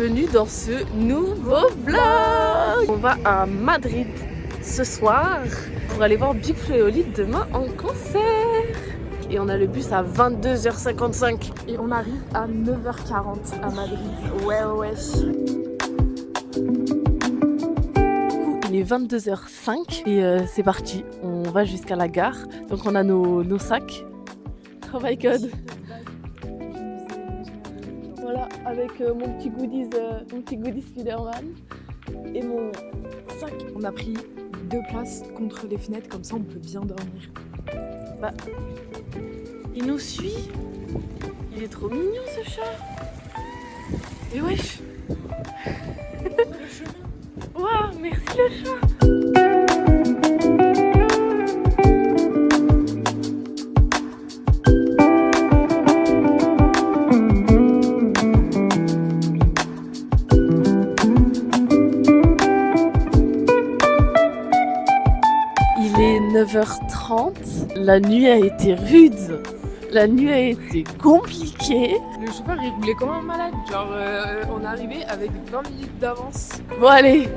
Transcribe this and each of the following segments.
bienvenue dans ce nouveau vlog. On va à Madrid ce soir pour aller voir Big Flo et Oli demain en concert. Et on a le bus à 22h55. Et on arrive à 9h40 à Madrid. Ouais. Il est 22h05 et c'est parti. On va jusqu'à la gare. Donc on a nos sacs. Oh my god. Voilà, avec mon petit goodies Spider-Man et mon sac. On a pris 2 places contre les fenêtres, comme ça on peut bien dormir. Bah, il nous suit. Il est trop mignon ce chat. Et wesh. Waouh, merci le chat. Il est 9h30. La nuit a été rude. La nuit a été compliquée. Le chauffeur il roulait comme un malade, genre on est arrivé avec 20 minutes d'avance. Bon allez,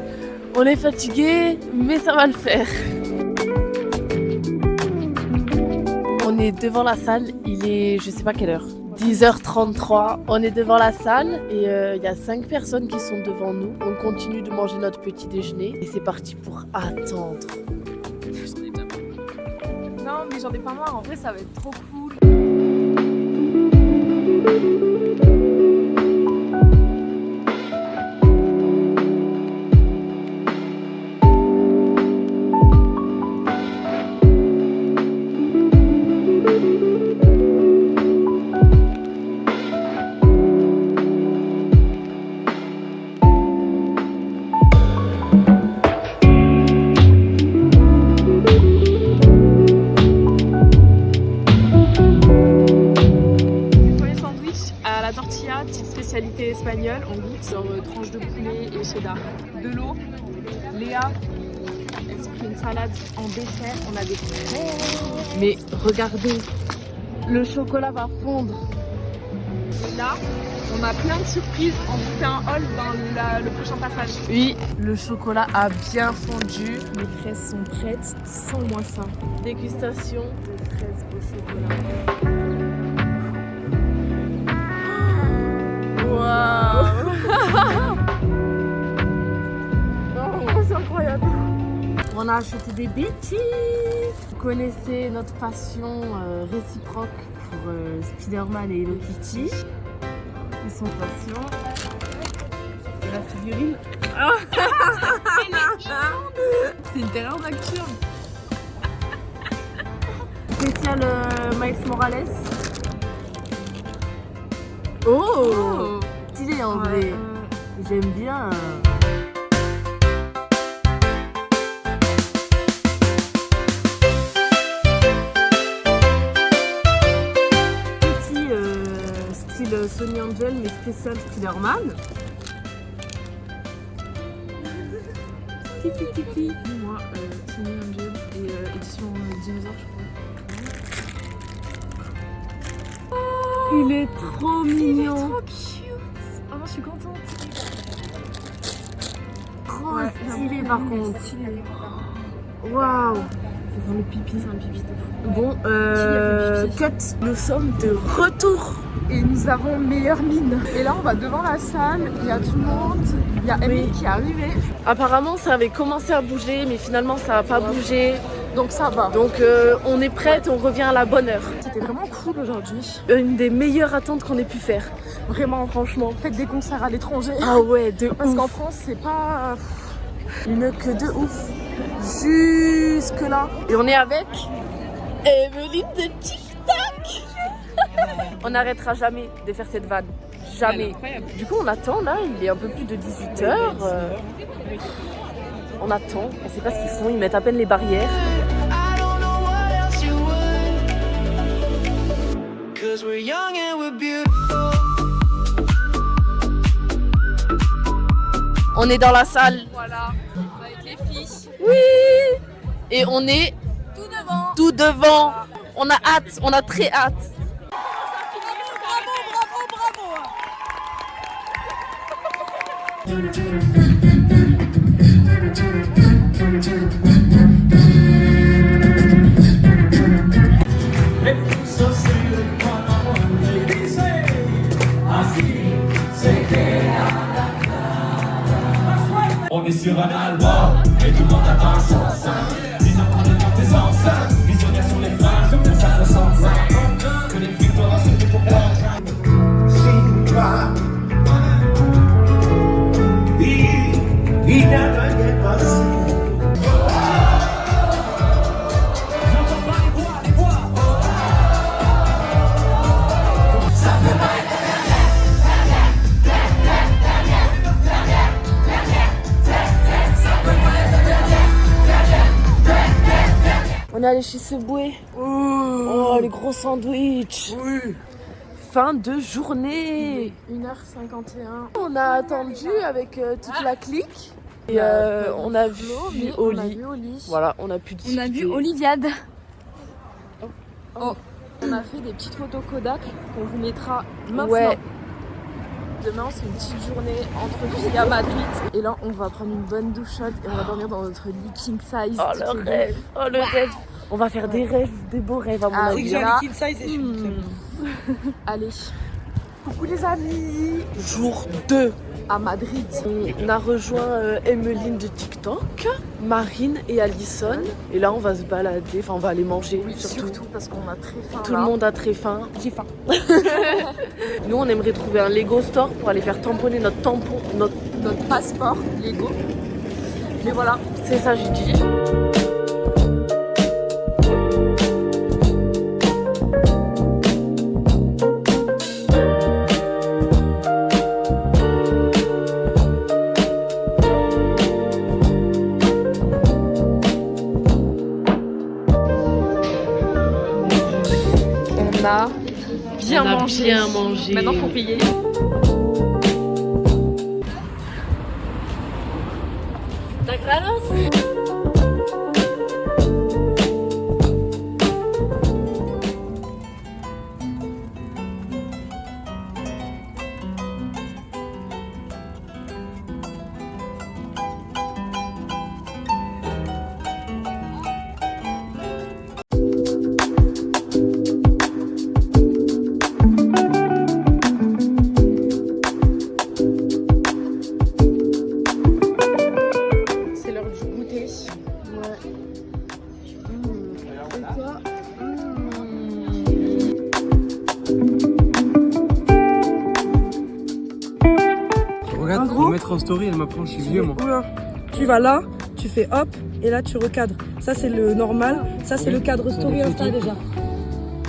on est fatigué, mais ça va le faire. On est devant la salle, il est je sais pas quelle heure, 10h33. On est devant la salle et il y a 5 personnes qui sont devant nous. On continue de manger notre petit déjeuner et c'est parti pour attendre. J'en ai déjà marre. Non mais j'en ai pas marre, en vrai ça va être trop cool. Petite spécialité espagnole, on goûte sur tranche de poulet et cheddar. De l'eau, Léa, elle se prit une salade en dessert, on a des crêpes. Mais regardez, le chocolat va fondre. Et là, on a plein de surprises, on vous fait un haul dans le prochain passage. Oui, le chocolat a bien fondu. Les fraises sont prêtes, sans moins ça. Dégustation de fraises au chocolat. Waouh. Oh, c'est incroyable. On a acheté des bêtises. Vous connaissez notre passion réciproque pour Spider-Man et Hello Kitty. Ils sont patients. Et la figurine. C'est une terreur nocturne. Spécial Miles Morales. Oh, stylé en vrai. J'aime bien. Petit style Sony Angel mais spécial Spider-Man. Kiki. Moi, Sony Angel et édition dinosaure, je crois. Il est trop mignon. Il est trop cute. Oh non, je suis contente. Trop stylé par contre. Waouh. C'est pour le pipi, c'est un pipi de fou. Bon, cut. Nous sommes de retour. Et nous avons meilleure mine. Et là, on va devant la salle, il y a tout le monde. Il y a Emily qui est arrivée. Apparemment, ça avait commencé à bouger, mais finalement, ça n'a pas bougé. Donc ça va. Donc, on est prête, on revient à la bonne heure. C'était vraiment cool aujourd'hui. Une des meilleures attentes qu'on ait pu faire. Vraiment, franchement. Faites des concerts à l'étranger. Ah ouais, de ouf. Parce qu'en France, c'est pas... Une queue de ouf. Jusque là. Et on est avec Emeline de TikTok. On n'arrêtera jamais de faire cette vanne. Jamais. Du coup, on attend là, il est un peu plus de 18h. On attend, on sait pas ce qu'ils font, ils mettent à peine les barrières. On est dans la salle. Voilà, avec les filles. Oui. Et on est Tout devant. On a hâte, on a très hâte. Bravo. On est sur un album et tout le monde attend son sein. Ils en parlent dans tes enceintes, visionnaires sur les flingues, sur le sacre sans sein. Que les victoires se fait pour perdre. Il n'a rien passé. J'entends pas les voix. Ça peut pas être On est allé chez Subway. Oh, les gros sandwichs. Oui. Fin de journée. 1h51. On a attendu avec toute la clique. Et on a vu Oli. Voilà, on a pu discuter. On a vu Oliviade. On a fait des petites photos Kodak qu'on vous mettra maintenant. Ouais. Demain, c'est une petite journée entre filles à Madrid. Et là, on va prendre une bonne douchotte et on va dormir dans notre lit king size. Oh, le rêve. Oh, le rêve. On va faire des rêves, des beaux rêves à mon avis. Là, king size et allez. Coucou les amis. Jour 2. À Madrid. On a rejoint Emeline de TikTok, Marine et Alison. Et là, on va se balader, enfin, on va aller manger. Oui, surtout parce qu'on a très faim. Tout le monde a très faim. J'ai faim. Nous, on aimerait trouver un Lego store pour aller faire tamponner notre tampon, notre passeport Lego. Mais voilà. C'est ça, j'ai dit. On a bien mangé. Bien mangé. Maintenant, faut payer. Ta granos. Regarde, pour mettre en story, elle m'apprend, je suis vieux moi. Tu vas là, tu fais hop, et là tu recadres. Ça c'est le normal, ça c'est le cadre story Insta déjà.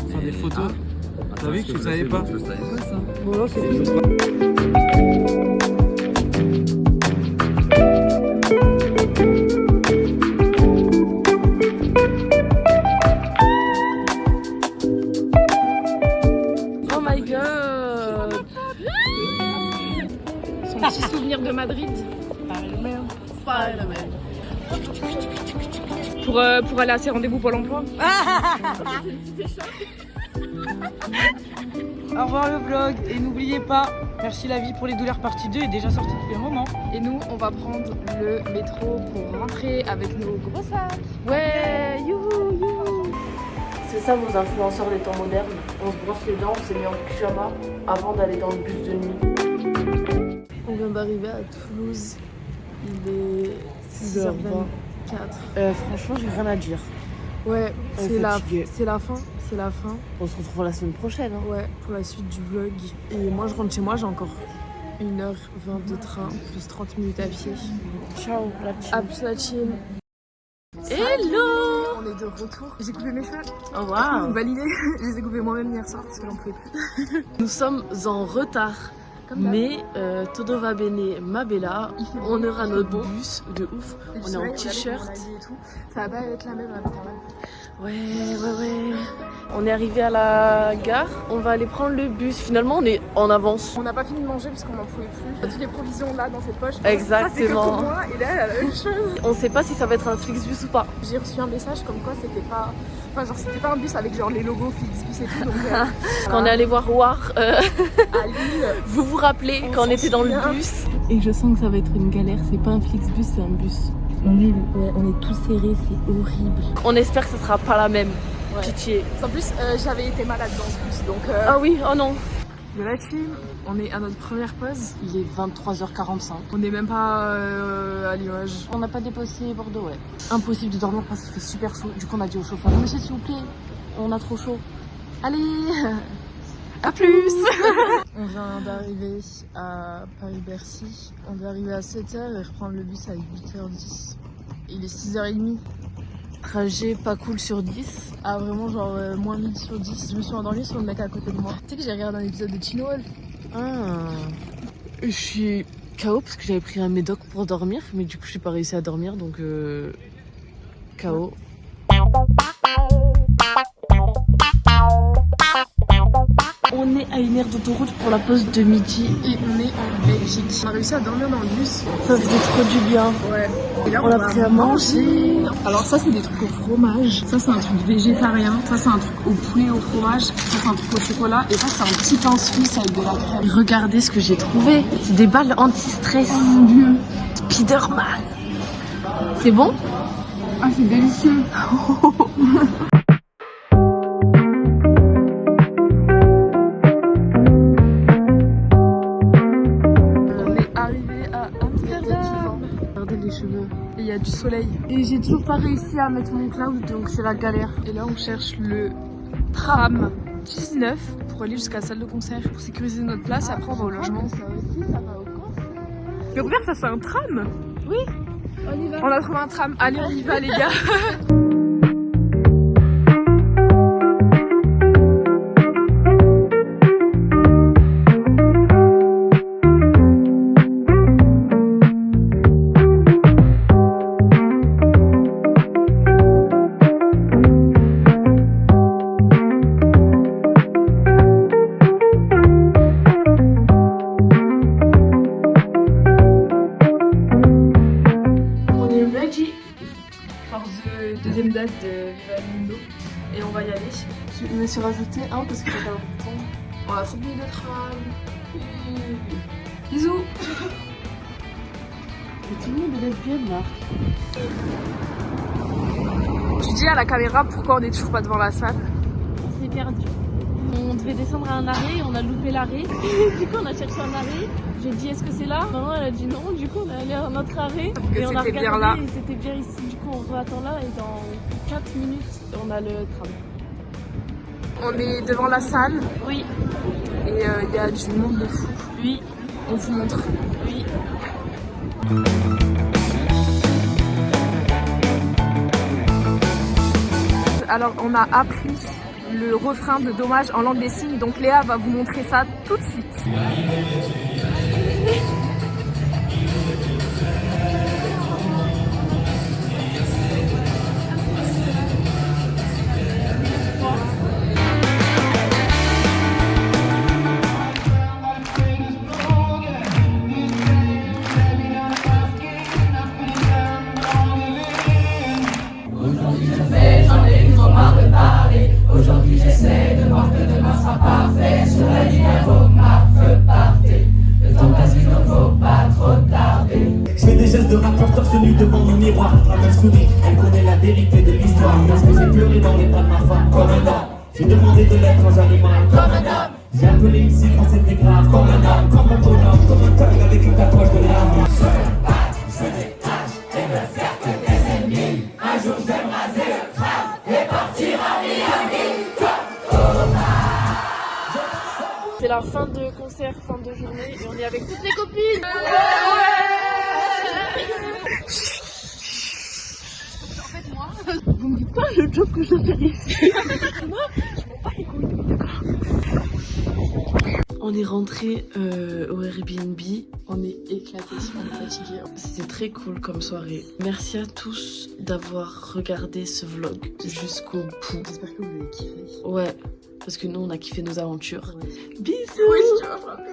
Faire des photos. T'as vu que tu savais pas? Bon là c'est Oh my god. Son petit souvenir de Madrid. Pour aller à ses rendez-vous Pôle emploi. Au revoir le vlog et n'oubliez pas, Merci la vie pour les douleurs partie 2 est déjà sortie depuis un moment. Et nous, on va prendre le métro pour rentrer avec nos gros sacs. Ouais, youhou, youhou. C'est ça vos influenceurs des temps modernes. On se brosse les dents, on s'est mis en pyjama avant d'aller dans le bus de nuit. On vient d'arriver à Toulouse. Il est 6h24. Franchement, j'ai rien à dire. Ouais, On est c'est la fatigué. fin. C'est la fin. On se retrouve la semaine prochaine. Hein. Ouais, pour la suite du vlog. Et moi, je rentre chez moi, j'ai encore 1h20 de train, plus 30 minutes à pied. Ciao, la team. À plus la team. Hello. On est de retour. J'ai coupé mes cheveux. Oh wow. Validé. Je les ai coupés moi-même hier soir parce que j'en pouvais plus. Nous sommes en retard. Mais todo va bene, ma bella, on aura notre bus de ouf, on est en t-shirt. Ça va pas être la même à Amsterdam. Ouais. On est arrivé à la gare, on va aller prendre le bus. Finalement, on est en avance. On n'a pas fini de manger parce qu'on n'en pouvait plus. Toutes les provisions là dans cette poche. Exactement. Ça, c'est que pour moi et là, elle a la même chose. On sait pas si ça va être un Flixbus ou pas. J'ai reçu un message comme quoi c'était pas. Enfin, genre, c'était pas un bus avec genre les logos Flixbus et tout. Donc, Quand on est allé voir War à Lille. vous rappeler quand on était dans le bus. Et je sens que ça va être une galère. C'est pas un Flixbus, c'est un bus. Nul. Ouais, on est tous serrés, c'est horrible. On espère que ce sera pas la même. Ouais. Pitié. En plus, j'avais été malade dans ce bus, donc... Ah oui, oh non. De la clim, on est à notre première pause. Il est 23h45. On n'est même pas à Limoges. On n'a pas dépassé Bordeaux, ouais. Impossible de dormir parce qu'il fait super chaud. Du coup, on a dit au chauffeur, monsieur, s'il vous plaît, on a trop chaud. Allez, À plus. On vient d'arriver à Paris-Bercy. On doit arriver à 7h et reprendre le bus à 8h10. Il est 6h30. trajet pas cool sur 10. Ah vraiment genre moins 1000 sur 10. Je me suis endormie sur le mec à côté de moi. Tu sais que j'ai regardé un épisode de Teen Wolf. Ah. Je suis KO parce que j'avais pris un médoc pour dormir, mais du coup j'ai pas réussi à dormir, donc KO. On est à une aire d'autoroute pour la pause de midi. Et on est en Belgique. On a réussi à dormir dans le bus. Ça faisait trop du bien. Ouais. Et là, On a pris à manger. Alors ça c'est des trucs au fromage. Ça c'est un truc végétarien. Ça c'est un truc au poulet au fromage. Ça c'est un truc au chocolat. Et ça c'est un petit pain suisse avec de la crème. Regardez ce que j'ai trouvé. C'est des balles anti-stress. Oh mon dieu. Spider-Man. C'est bon? Ah c'est délicieux. Regardez les cheveux. Et il y a du soleil. Et j'ai toujours pas réussi à mettre mon cloud, donc c'est la galère. Et là on cherche le tram 19 pour aller jusqu'à la salle de concert. Pour sécuriser notre place et après on va au logement. Ça aussi, ça va au concert. Mais regarde, ça c'est un tram. Oui, on y va. On a trouvé un tram. Allez on y va les gars. Deuxième date de Viva el Mundo et on va y aller. Je me suis rajouté un parce que j'ai pas le temps. On a 30 minutes de tram. Bisous. Et tout le monde est lesbienne là. Tu dis à la caméra pourquoi on est toujours pas devant la salle. On s'est perdu. On devait descendre à un arrêt, on a loupé l'arrêt. Du coup on a cherché un arrêt. J'ai dit est-ce que c'est là? Maman elle a dit non, du coup on est allé à un autre arrêt. Et on a regardé bien là. et c'était bien ici. Du coup on attend là et dans 4 minutes on a le tram. On est devant la salle Oui, et il y a du monde de fou. oui, On vous montre. oui. Alors on a appris le refrain de Dommage en langue des signes, donc Léa va vous montrer ça tout de suite. Je fais des gestes de rappeur torse nu devant mon miroir. La meuf sourit, elle connaît la vérité de l'histoire. Parce que j'ai pleuré dans les bras de ma femme comme un homme. J'ai demandé de l'aide quand j'allais mal comme un homme. J'ai appelé ici quand c'était grave comme un homme. Comme un bonhomme, comme un thug avec une tatouage de l'âme. Je me batte, je détache et me faire que des ennemis. Un jour je vais me raser le crâne et partir à Miami. C'est la fin de concert, fin de journée et on est avec toutes les copines. Vous me dites pas le job que je dois faire ici. Moi, je m'en bats les couilles, d'accord. On est rentré au Airbnb. On est éclatés, on est fatigués. C'était très cool comme soirée. Merci à tous d'avoir regardé ce vlog jusqu'au bout. J'espère que vous avez kiffé. Ouais, parce que nous on a kiffé nos aventures. Ouais. Bisous. Oui, je te vois frapper.